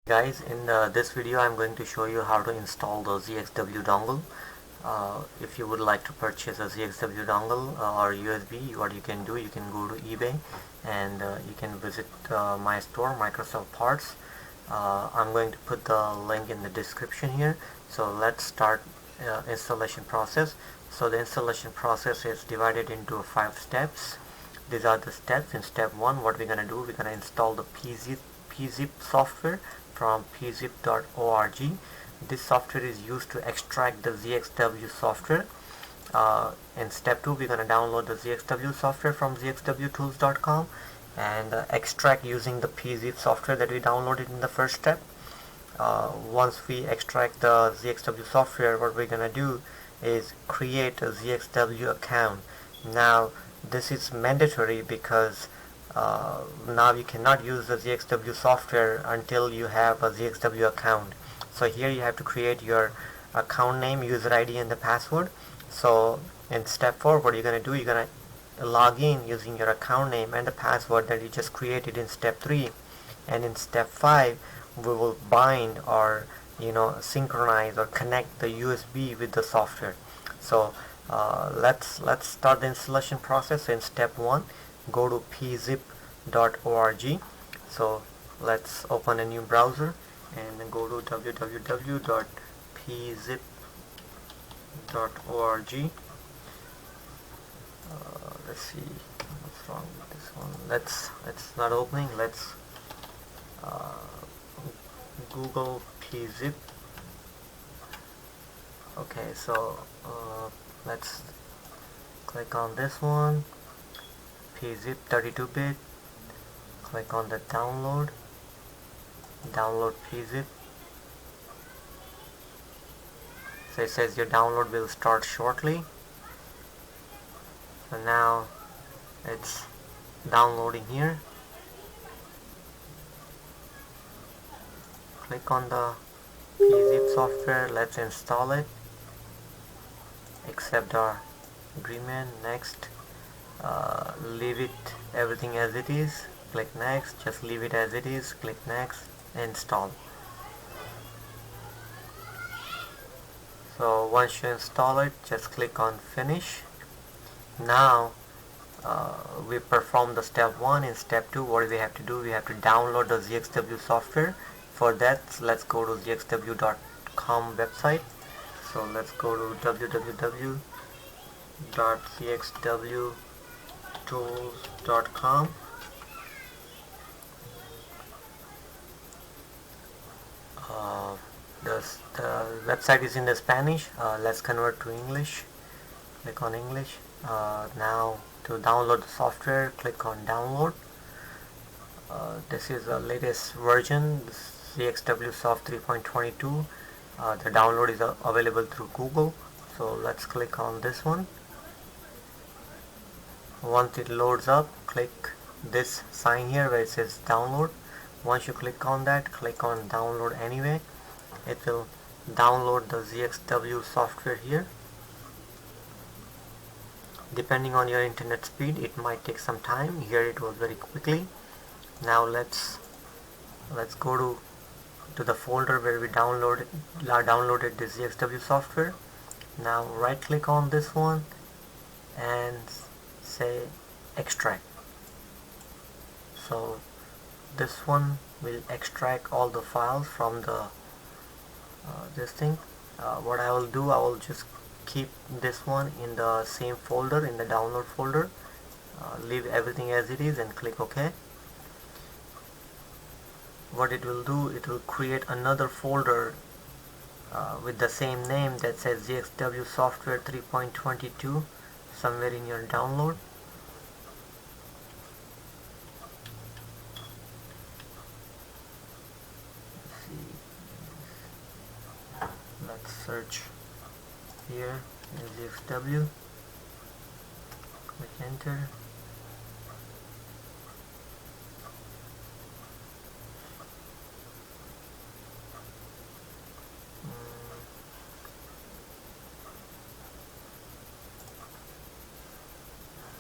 Guys, in this video I'm going to show you how to install the ZXW dongle. If you would like to purchase a ZXW dongle or USB, what you can do, you can go to eBay and you can visit my store, Microsoft Parts. I'm going to put the link in the description here. So let's start installation process. So the installation process is divided into 5 steps. These are the steps. In step 1, what we're going to do, we're going to install the PeaZip software from PeaZip.org. This software is used to extract the ZXW software. In step 2, we're going to download the ZXW software from ZXWTools.com and extract using the PeaZip software that we downloaded in the first step. Once we extract the ZXW software, what we're going to do is create a ZXW account. Now this is mandatory because now you cannot use the ZXW software until you have a ZXW account. So here you have to create your account name, user ID and the password. So in step 4, what you're going to do, you're going to log in using your account name and the password that you just created in step 3. And in step 5, we will bind or synchronize or connect the USB with the software. So let's start the installation process. So in step 1, go to PeaZip.org. So let's open a new browser and then go to www.peazip.org. Let's see what's wrong with this one. It's not opening. Let's Google PeaZip. Okay, so let's click on this one, PeaZip 32-bit. Click on the download PeaZip. So it says your download will start shortly. So now it's downloading here. Click on the PeaZip software. Let's install it. Accept our agreement. Next. Leave it everything as it is. Click next. Just leave it as it is. Click next. Install. So once you install it, just click on finish. Now we perform the step 1. In step 2, what do we have to do? We have to download the ZXW software. For that, let's go to ZXW.com website. So let's go to www.ZXWTools.com. The website is in the Spanish. Let's convert to English. Click on English. Now to download the software, click on download. This is the latest version, ZXW Soft 3.22. The download is available through Google. So let's click on this one. Once it loads up, click this sign here where it says download. Once you click on that, click on download anyway. It will download the ZXW software here. Depending on your internet speed, it might take some time. Here it was very quickly. Now let's go to the folder where we downloaded the ZXW software. Now right click on this one and say extract. So this one will extract all the files from the this thing. What I will do, I will just keep this one in the same folder, in the download folder. Leave everything as it is and click OK. What it will do, it will create another folder with the same name that says ZXW Software 3.22 somewhere in your download. Let's search here in ZXW. Click enter.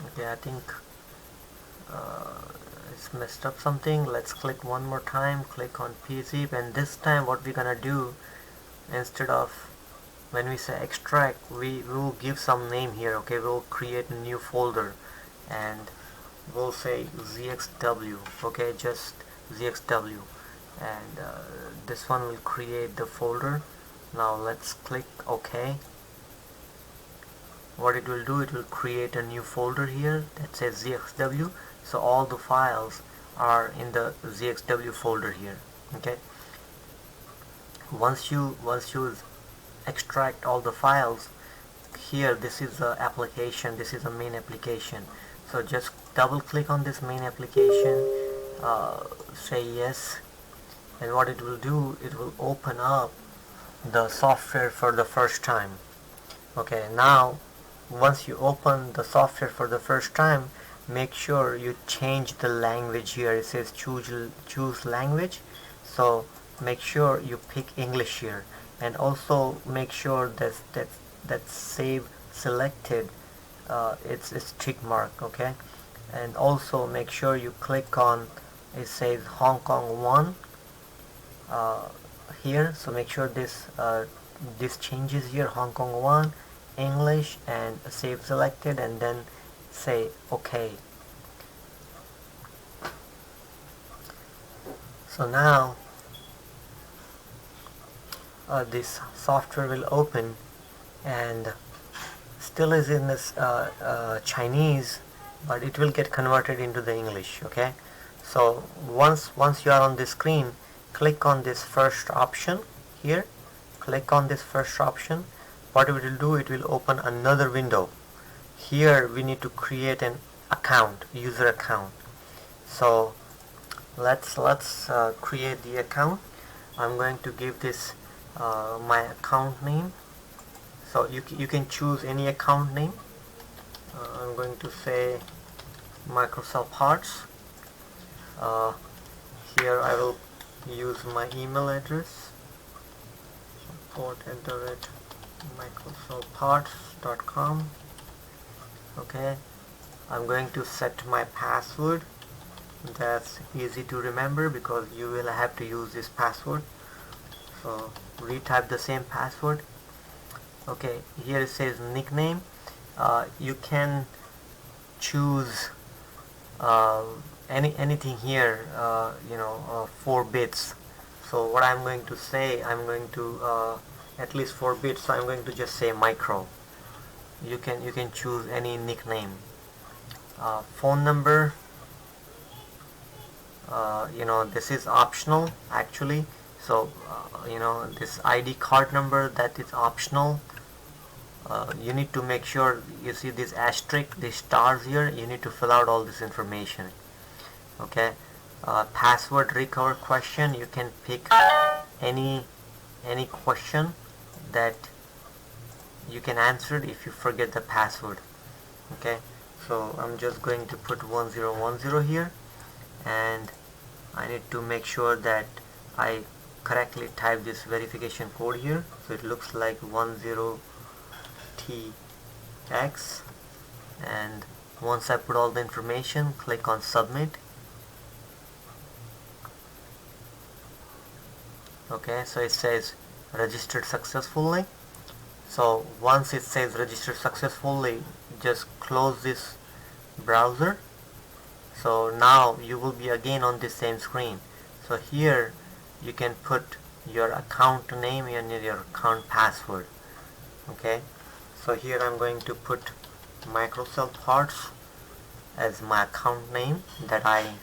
Okay, I think it's it's messed up something. Let's click one more time, click on PeaZip, and this time what we're gonna do, instead of when we say extract, we will give some name here. Okay, we'll create a new folder and we'll say ZXW. Okay, just ZXW, and this one will create the folder. Now let's click OK. What it will do, it will create a new folder here that says ZXW, so all the files are in the ZXW folder here. Okay, once you extract all the files here, this is the application, this is a main application. So just double click on this main application, say yes, and what it will do, it will open up the software for the first time. Okay, now once you open the software for the first time, make sure you change the language here. It says choose language, so make sure you pick English here, and also make sure that save selected, it's a tick mark. Okay, and also make sure you click on, it says Hong Kong 1 here, so make sure this changes here, Hong Kong 1 English, and save selected, and then say OK. So now this software will open, and still is in this Chinese, but it will get converted into the English. Okay, so once you are on this screen, click on this first option here, click on this first option. What it will do, it will open another window. Here we need to create an account, user account. So let's create the account. I'm going to give this my account name. So you can choose any account name. I'm going to say Microsoft Parts. Here I will use my email address, support@microsoftparts.com. Okay, I'm going to set my password. That's easy to remember because you will have to use this password, so retype the same password. Okay, here it says nickname. You can choose anything here, 4 bits. So what I'm going to say, I'm going to at least 4 bits, so I'm going to just say micro. You can choose any nickname. Phone number, this is optional actually. So this ID card number, that is optional. You need to make sure, you see this asterisk, these stars here, you need to fill out all this information. Okay, password recover question, you can pick any question that you can answer if you forget the password. Okay, so I'm just going to put 1010 here, and I need to make sure that I correctly type this verification code here, so it looks like 10TX. And once I put all the information, click on submit. Okay, so it says registered successfully. So once it says registered successfully, just close this browser. So now you will be again on the same screen. So here you can put your account name and your account password. Okay, so here I'm going to put Microsoft Parts as my account name that I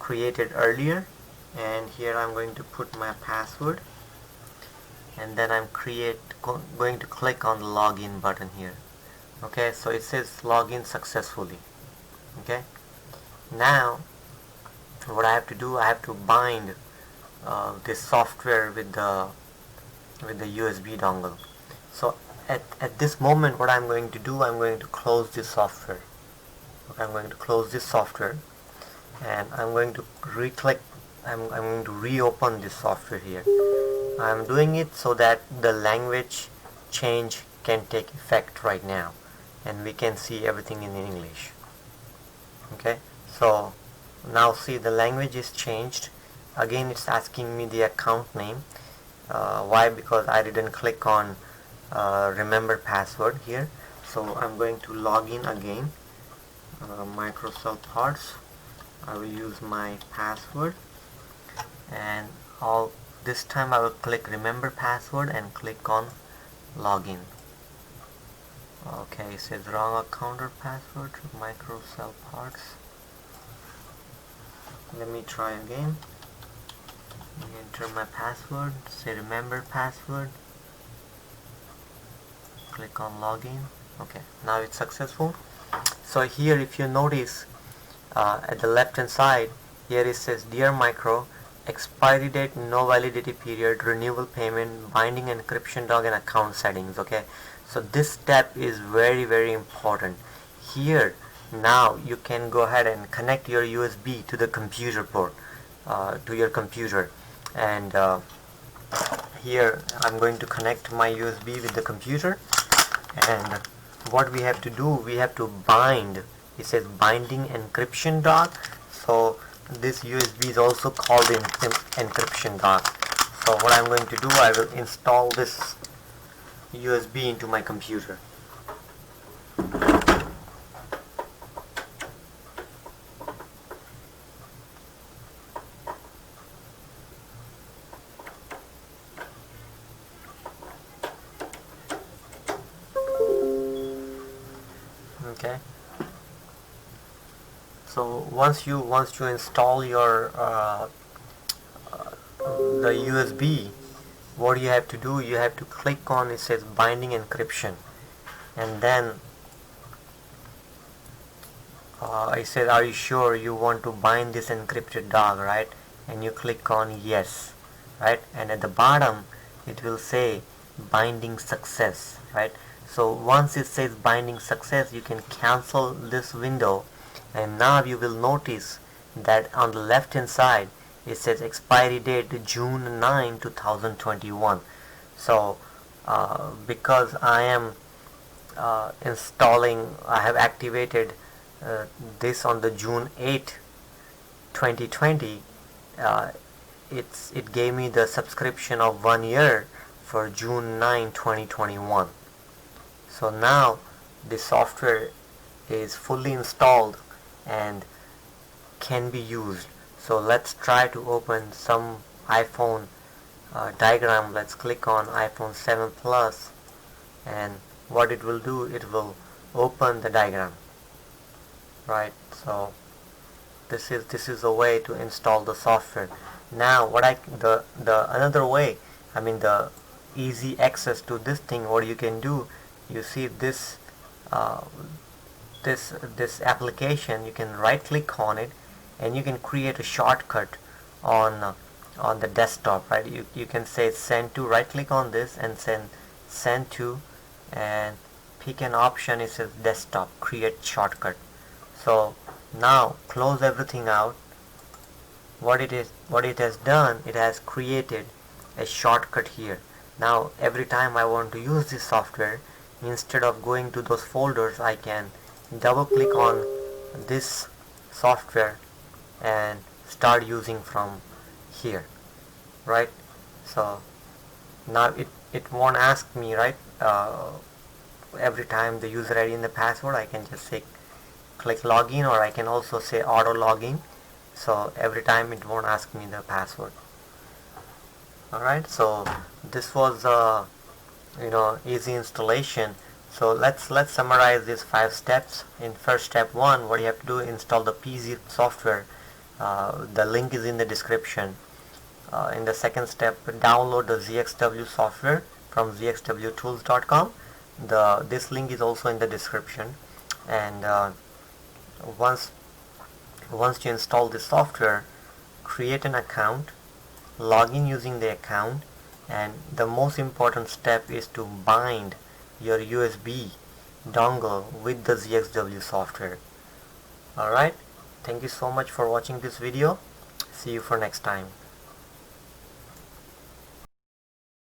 created earlier, and here I'm going to put my password, and then I'm going to click on the login button here. Okay, so it says login successfully. Okay, now what I have to do, I have to bind this software with the USB dongle. So at this moment, what I'm going to do, I'm going to close this software. Okay, I'm going to close this software, and I'm going to I'm going to reopen this software here. I'm doing it so that the language change can take effect right now, and we can see everything in English. Okay, so now see, the language is changed. Again it's asking me the account name. Why? Because I didn't click on remember password here. So I'm going to log in again. Microsoft Parts. I will use my password, and this time I will click remember password and click on login. Okay, it says wrong account or password. Microsoft Parts. Let me try again. Enter my password, say remember password, click on login. Okay, now it's successful. So here, if you notice, at the left hand side here it says dear micro, expiry date, no validity period, renewal payment, binding encryption dog, and account settings. Okay, so this step is very important. Here now you can go ahead and connect your USB to the computer port, to your computer, and here I'm going to connect my USB with the computer, and what we have to do, we have to bind. It says binding encryption dog, so this USB is also called the encryption dog. So what I'm going to do, I will install this USB into my computer. Okay, so once you install your the USB, what you have to do, you have to click on, it says binding encryption, and then it says are you sure you want to bind this encrypted dog, right? And you click on yes, right? And at the bottom it will say binding success, right? So once it says binding success, you can cancel this window, and now you will notice that on the left hand side it says expiry date June 9, 2021. So because I am installing, I have activated this on the June 8, 2020, it gave me the subscription of 1 year for June 9, 2021. So now the software is fully installed and can be used. So let's try to open some iPhone diagram. Let's click on iPhone 7 Plus, and what it will do, it will open the diagram, right? So this is a way to install the software. Now the another way, I mean the easy access to this thing, what you can do, you see this this application, you can right click on it and you can create a shortcut on the desktop, right? You can say send to, right click on this and send to, and pick an option. It says desktop, create shortcut. So now close everything out. What it has done, it has created a shortcut here. Now every time I want to use this software, instead of going to those folders, I can double click on this software and start using from here, right? So now it won't ask me, right, every time the user ID and the password. I can just say click login, or I can also say auto login, so every time it won't ask me the password. Alright, so this was easy installation. So let's summarize these 5 steps. In first step 1, what you have to do, install the PeaZip software. The link is in the description. In the second step, download the ZXW software from zxwtools.com. This link is also in the description. And once you install this software, create an account, log in using the account, and the most important step is to bind your USB dongle with the ZXW software. Alright, thank you so much for watching this video. See you for next time.